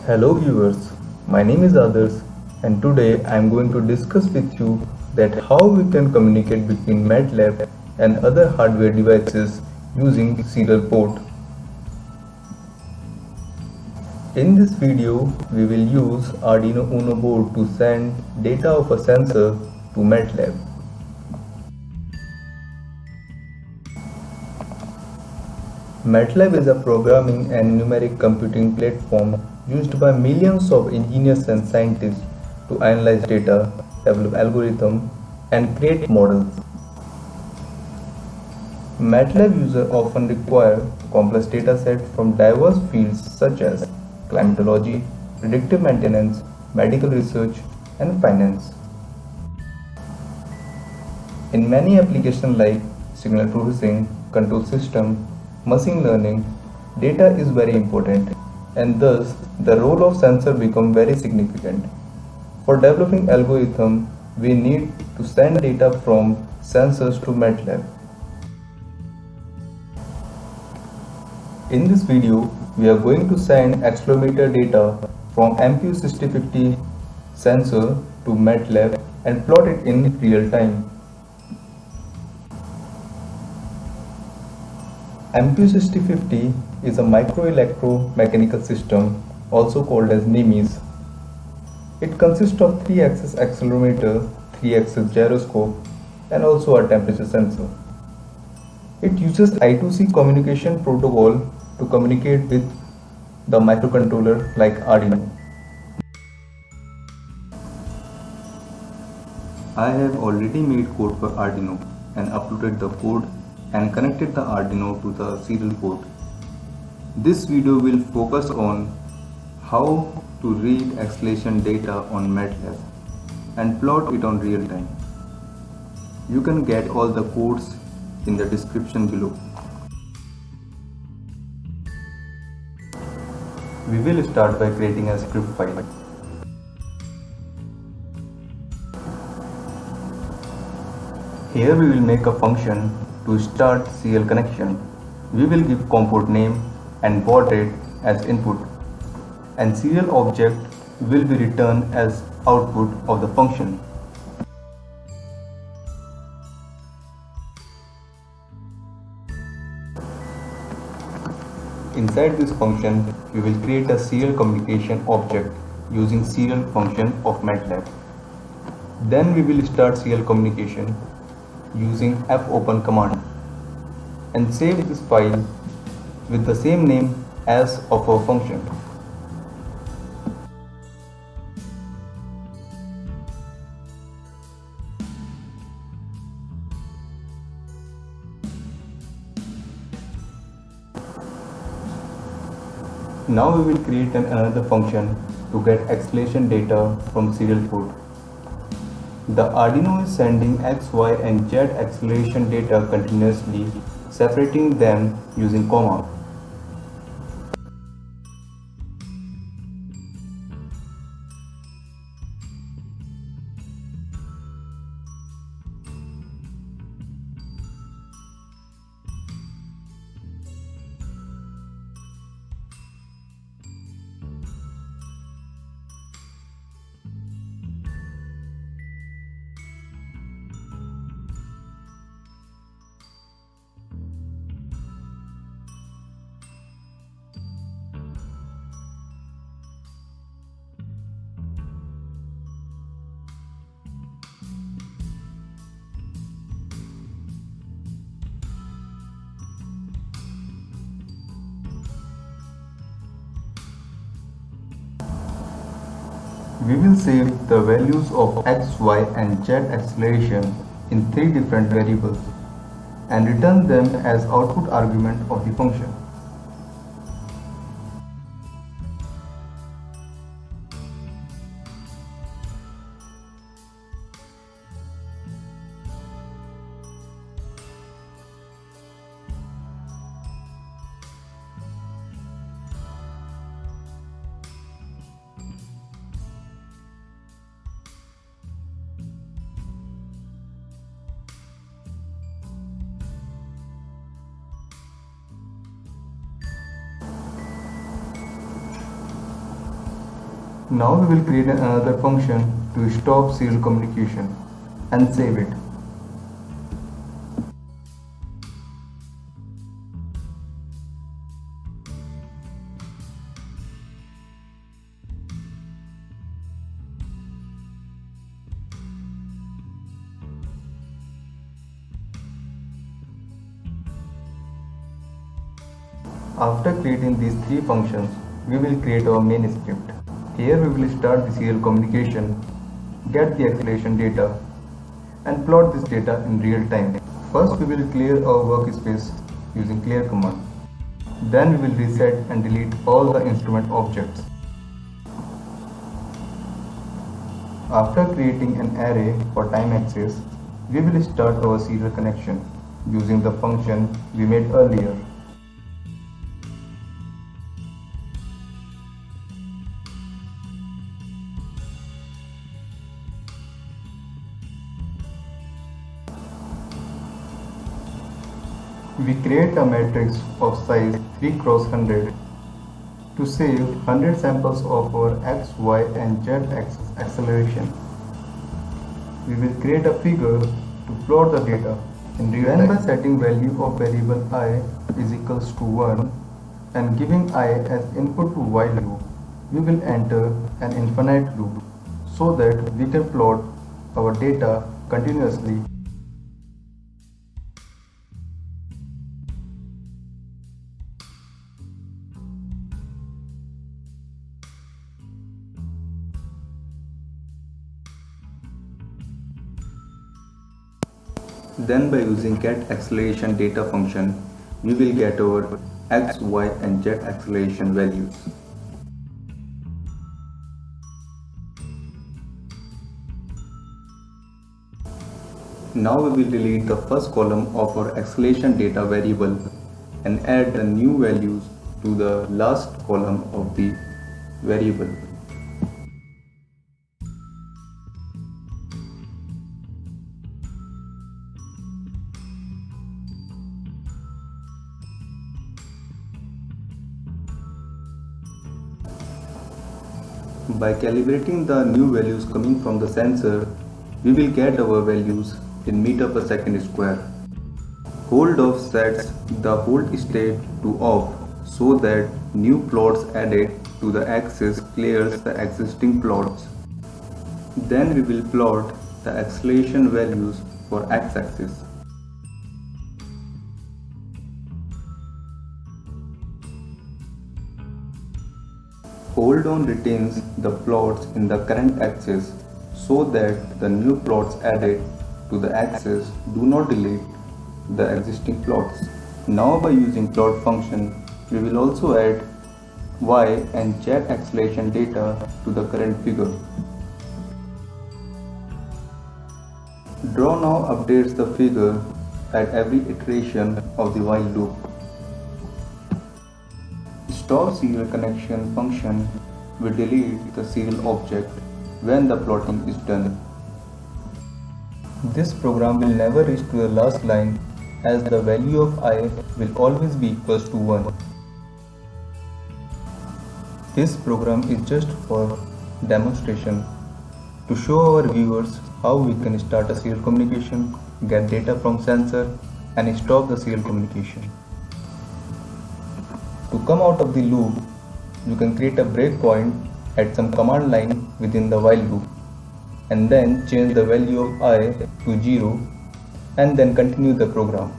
Hello viewers, my name is Adarsh and today I am going to discuss with you that how we can communicate between MATLAB and other hardware devices using serial port. In this video, we will use Arduino Uno board to send data of a sensor to MATLAB. MATLAB is a programming and numeric computing platform used by millions of engineers and scientists to analyze data, develop algorithms, and create models. MATLAB users often require complex datasets from diverse fields such as climatology, predictive maintenance, medical research, and finance. In many applications like signal processing, control system, machine learning, data is very important and thus the role of sensor becomes very significant. For developing algorithm, we need to send data from sensors to MATLAB. In this video, we are going to send accelerometer data from MPU6050 sensor to MATLAB and plot it in real time. MPU6050 is a microelectromechanical system, also called as NIMIS. It consists of 3-axis accelerometer, 3-axis gyroscope, and also a temperature sensor. It uses I2C communication protocol to communicate with the microcontroller like Arduino. I have already made code for Arduino and uploaded the code and connected the Arduino to the serial port. This video will focus on how to read acceleration data on MATLAB and plot it on real time. You can get all the codes in the description below. We will start by creating a script file. Here we will make a function to start serial connection. We will give COM port name and baud rate as input, and serial object will be returned as output of the function. Inside this function, we will create a serial communication object using serial function of MATLAB. Then we will start serial communication using fopen command and save this file with the same name as of our function. Now we will create another function to get acceleration data from serial port. The Arduino is sending X, Y and Z acceleration data continuously, separating them using comma. We will save the values of X, Y and Z acceleration in 3 different variables and return them as output argument of the function. Now we will create another function to stop serial communication and save it. After creating these three functions, we will create our main script. Here we will start the serial communication, get the acceleration data, and plot this data in real time. First we will clear our workspace using clear command. Then we will reset and delete all the instrument objects. After creating an array for time axis, we will start our serial connection using the function we made earlier. We create a matrix of size 3 cross 100 to save 100 samples of our x, y and z axis acceleration. We will create a figure to plot the data in real time. Then by setting value of variable I is equals to 1 and giving I as input to while loop, we will enter an infinite loop so that we can plot our data continuously. Then by using getAccelerationData function, we will get our x, y and z acceleration values. Now we will delete the first column of our acceleration data variable and add the new values to the last column of the variable. By calibrating the new values coming from the sensor, we will get our values in meter per second square. Hold off sets the hold state to off so that new plots added to the axis clears the existing plots. Then we will plot the acceleration values for x-axis. Hold on retains the plots in the current axis so that the new plots added to the axis do not delete the existing plots. Now by using plot function, we will also add y and z acceleration data to the current figure. Draw now updates the figure at every iteration of the while loop. Stop serial connection function will delete the serial object when the plotting is done. This program will never reach to the last line as the value of I will always be equals to 1. This program is just for demonstration to show our viewers how we can start a serial communication, get data from sensor and stop the serial communication. To come out of the loop, you can create a breakpoint at some command line within the while loop and then change the value of I to 0 and then continue the program.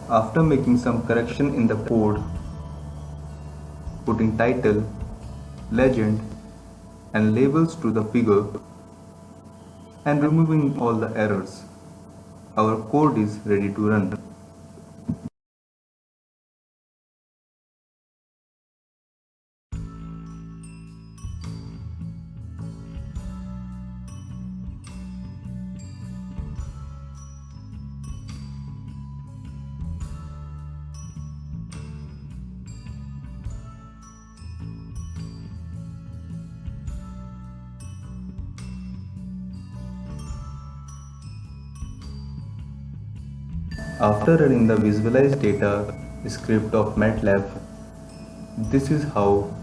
After making some correction in the code, putting title, legend and labels to the figure and removing all the errors, our code is ready to run. After running the visualized data, script of MATLAB. This is how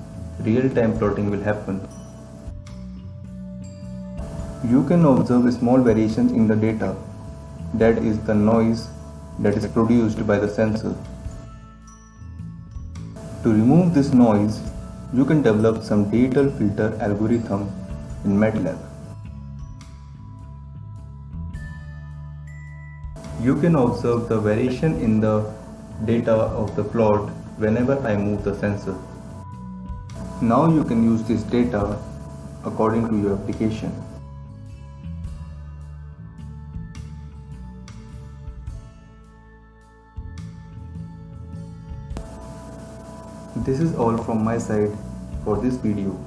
real-time plotting will happen. You can observe small variations in the data, that is the noise that is produced by the sensor. To remove this noise, you can develop some digital filter algorithm in MATLAB. You can observe the variation in the data of the plot whenever I move the sensor. Now you can use this data according to your application. This is all from my side for this video.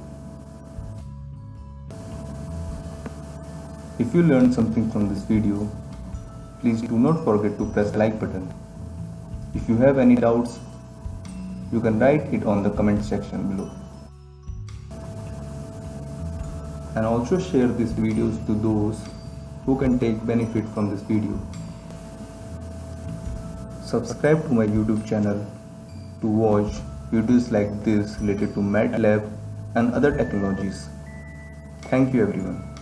If you learned something from this video, please do not forget to press like button. If you have any doubts, you can write it on the comment section below. And also share these videos to those who can take benefit from this video. Subscribe to my YouTube channel to watch videos like this related to MATLAB and other technologies. Thank you everyone.